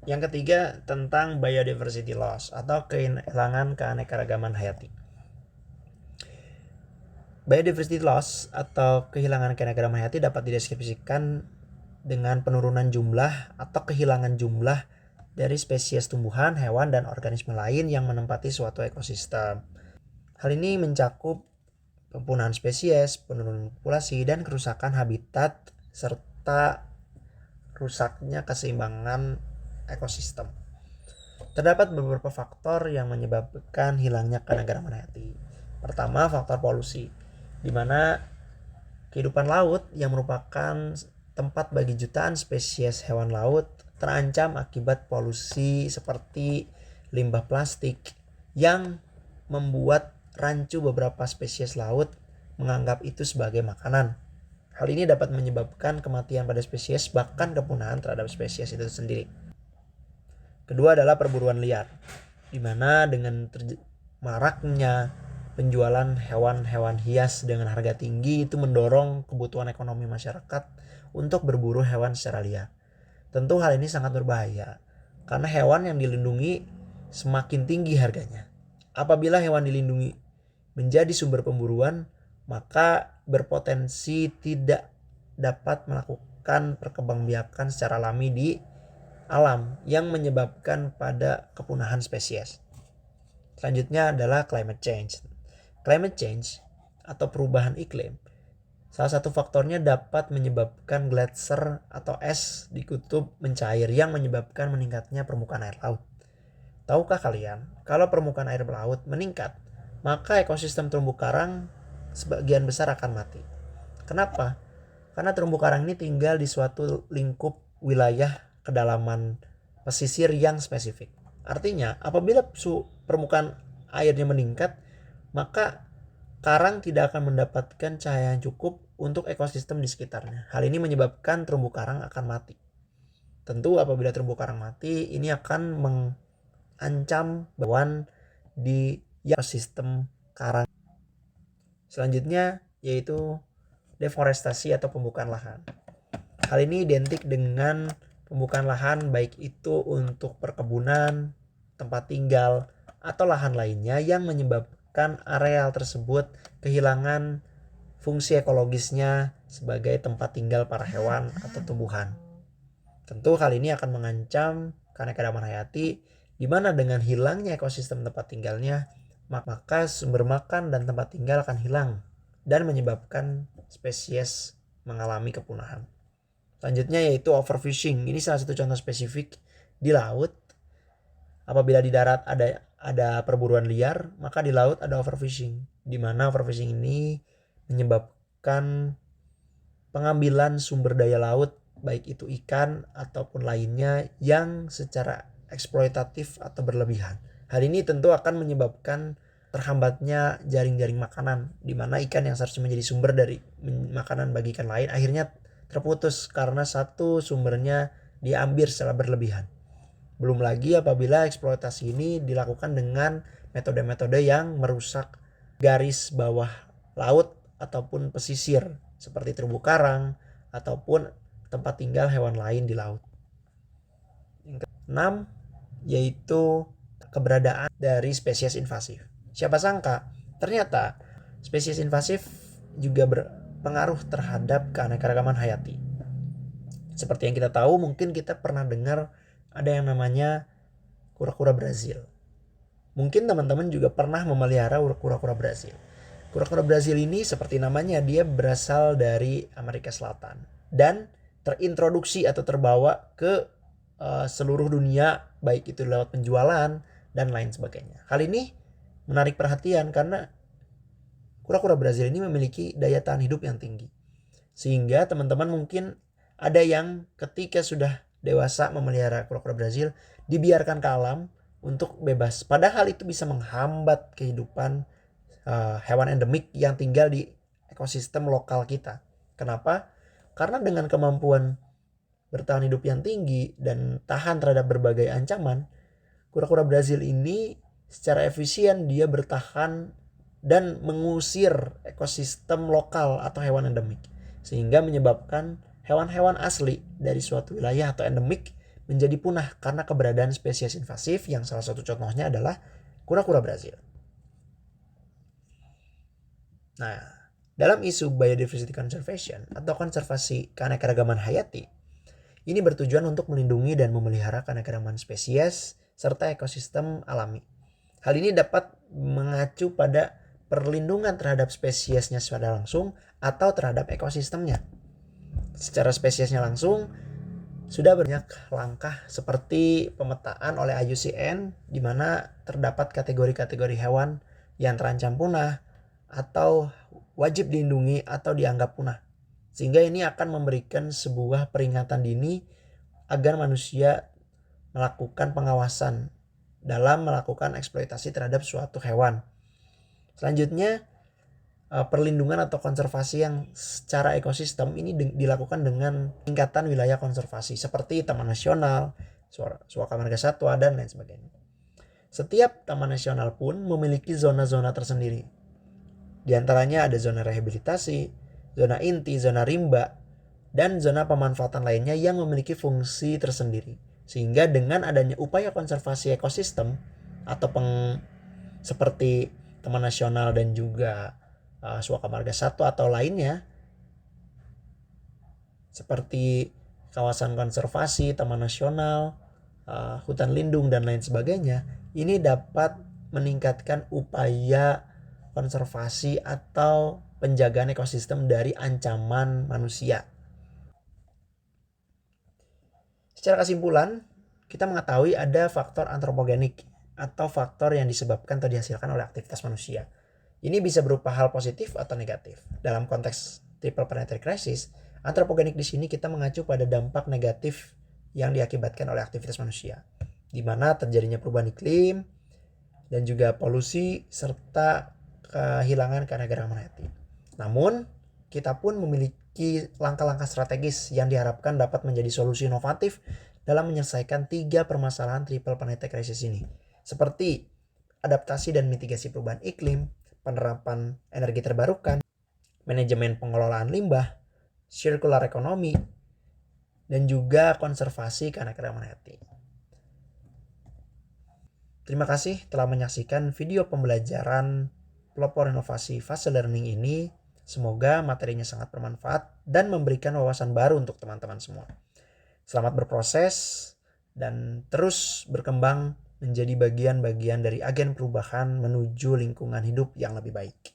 Yang ketiga tentang biodiversity loss atau kehilangan keanekaragaman hayati. Biodiversity loss atau kehilangan keanekaragaman hayati dapat dideskripsikan dengan penurunan jumlah atau kehilangan jumlah dari spesies tumbuhan, hewan, dan organisme lain yang menempati suatu ekosistem. Hal ini mencakup pembunuhan spesies, penurunan populasi, dan kerusakan habitat, serta rusaknya keseimbangan ekosistem. Terdapat beberapa faktor yang menyebabkan hilangnya keanekaragaman hayati. Pertama, faktor polusi, di mana kehidupan laut yang merupakan tempat bagi jutaan spesies hewan laut terancam akibat polusi seperti limbah plastik yang membuat rancu beberapa spesies laut menganggap itu sebagai makanan. Hal ini dapat menyebabkan kematian pada spesies bahkan kepunahan terhadap spesies itu sendiri. Kedua adalah perburuan liar, di mana dengan maraknya penjualan hewan-hewan hias dengan harga tinggi itu mendorong kebutuhan ekonomi masyarakat untuk berburu hewan secara liar. Tentu hal ini sangat berbahaya karena hewan yang dilindungi semakin tinggi harganya. Apabila hewan dilindungi menjadi sumber pemburuan, maka berpotensi tidak dapat melakukan perkembangbiakan secara alami di alam yang menyebabkan pada kepunahan spesies. Selanjutnya adalah climate change. Climate change atau perubahan iklim, salah satu faktornya dapat menyebabkan gletser atau es di kutub mencair yang menyebabkan meningkatnya permukaan air laut. Tahukah kalian, kalau permukaan air laut meningkat, maka ekosistem terumbu karang sebagian besar akan mati. Kenapa? Karena terumbu karang ini tinggal di suatu lingkup wilayah kedalaman pesisir yang spesifik. Artinya, apabila permukaan airnya meningkat, maka karang tidak akan mendapatkan cahaya yang cukup untuk ekosistem di sekitarnya. Hal ini menyebabkan terumbu karang akan mati. Tentu apabila terumbu karang mati, ini akan mengancam hewan di ekosistem karang. Selanjutnya yaitu deforestasi atau pembukaan lahan. Hal ini identik dengan pembukaan lahan baik itu untuk perkebunan, tempat tinggal, atau lahan lainnya yang menyebabkan areal tersebut kehilangan fungsi ekologisnya sebagai tempat tinggal para hewan atau tumbuhan. Tentu hal ini akan mengancam keanekaragaman hayati, di mana dengan hilangnya ekosistem tempat tinggalnya, maka sumber makan dan tempat tinggal akan hilang dan menyebabkan spesies mengalami kepunahan. Selanjutnya yaitu overfishing. Ini salah satu contoh spesifik di laut. Apabila di darat ada perburuan liar, maka di laut ada overfishing. Di mana overfishing ini menyebabkan pengambilan sumber daya laut, baik itu ikan ataupun lainnya yang secara eksploitatif atau berlebihan. Hal ini tentu akan menyebabkan terhambatnya jaring-jaring makanan, di mana ikan yang seharusnya menjadi sumber dari makanan bagi ikan lain akhirnya terputus karena satu sumbernya diambil secara berlebihan. Belum lagi apabila eksploitasi ini dilakukan dengan metode-metode yang merusak garis bawah laut ataupun pesisir seperti terumbu karang ataupun tempat tinggal hewan lain di laut. Yang keenam yaitu keberadaan dari spesies invasif. Siapa sangka ternyata spesies invasif juga berpengaruh terhadap keanekaragaman hayati. Seperti yang kita tahu, mungkin kita pernah dengar ada yang namanya kura-kura Brazil. Mungkin teman-teman juga pernah memelihara kura-kura Brazil. Kura-kura Brazil ini seperti namanya, dia berasal dari Amerika Selatan dan terintroduksi atau terbawa ke seluruh dunia, baik itu lewat penjualan dan lain sebagainya. Hal ini menarik perhatian karena kura-kura Brazil ini memiliki daya tahan hidup yang tinggi. Sehingga teman-teman mungkin ada yang ketika sudah dewasa memelihara kura-kura Brazil dibiarkan ke alam untuk bebas. Padahal itu bisa menghambat kehidupan hewan endemik yang tinggal di ekosistem lokal kita. Kenapa? Karena dengan kemampuan bertahan hidup yang tinggi dan tahan terhadap berbagai ancaman, kura-kura Brazil ini secara efisien dia bertahan dan mengusir ekosistem lokal atau hewan endemik, sehingga menyebabkan hewan-hewan asli dari suatu wilayah atau endemik menjadi punah karena keberadaan spesies invasif yang salah satu contohnya adalah kura-kura Brazil. Nah, dalam isu biodiversity conservation atau konservasi keanekaragaman hayati, ini bertujuan untuk melindungi dan memelihara keanekaragaman spesies serta ekosistem alami. Hal ini dapat mengacu pada perlindungan terhadap spesiesnya secara langsung atau terhadap ekosistemnya. Secara spesiesnya langsung, sudah banyak langkah seperti pemetaan oleh IUCN di mana terdapat kategori-kategori hewan yang terancam punah atau wajib dilindungi atau dianggap punah. Sehingga ini akan memberikan sebuah peringatan dini agar manusia melakukan pengawasan dalam melakukan eksploitasi terhadap suatu hewan. Selanjutnya, perlindungan atau konservasi yang secara ekosistem ini dilakukan dengan tingkatan wilayah konservasi seperti Taman Nasional, Suaka Marga Satwa, dan lain sebagainya. Setiap taman nasional pun memiliki zona-zona tersendiri. Di antaranya ada zona rehabilitasi, zona inti, zona rimba, dan zona pemanfaatan lainnya yang memiliki fungsi tersendiri. Sehingga dengan adanya upaya konservasi ekosistem atau seperti Taman Nasional dan juga Suaka Marga Satwa atau lainnya seperti kawasan konservasi, taman nasional, hutan lindung dan lain sebagainya, ini dapat meningkatkan upaya konservasi atau penjagaan ekosistem dari ancaman manusia. Secara kesimpulan, kita mengetahui ada faktor antropogenik atau faktor yang disebabkan atau dihasilkan oleh aktivitas manusia. Ini bisa berupa hal positif atau negatif. Dalam konteks triple planetary crisis, antropogenik di sini kita mengacu pada dampak negatif yang diakibatkan oleh aktivitas manusia, di mana terjadinya perubahan iklim dan juga polusi serta kehilangan keanekaragaman hayati. Namun, kita pun memiliki langkah-langkah strategis yang diharapkan dapat menjadi solusi inovatif dalam menyelesaikan 3 permasalahan triple planetary crisis ini, seperti adaptasi dan mitigasi perubahan iklim, penerapan energi terbarukan, manajemen pengelolaan limbah, circular economy, dan juga konservasi keanekaragaman hayati. Terima kasih telah menyaksikan video pembelajaran pelopor inovasi fase learning ini. Semoga materinya sangat bermanfaat dan memberikan wawasan baru untuk teman-teman semua. Selamat berproses dan terus berkembang menjadi bagian-bagian dari agen perubahan menuju lingkungan hidup yang lebih baik.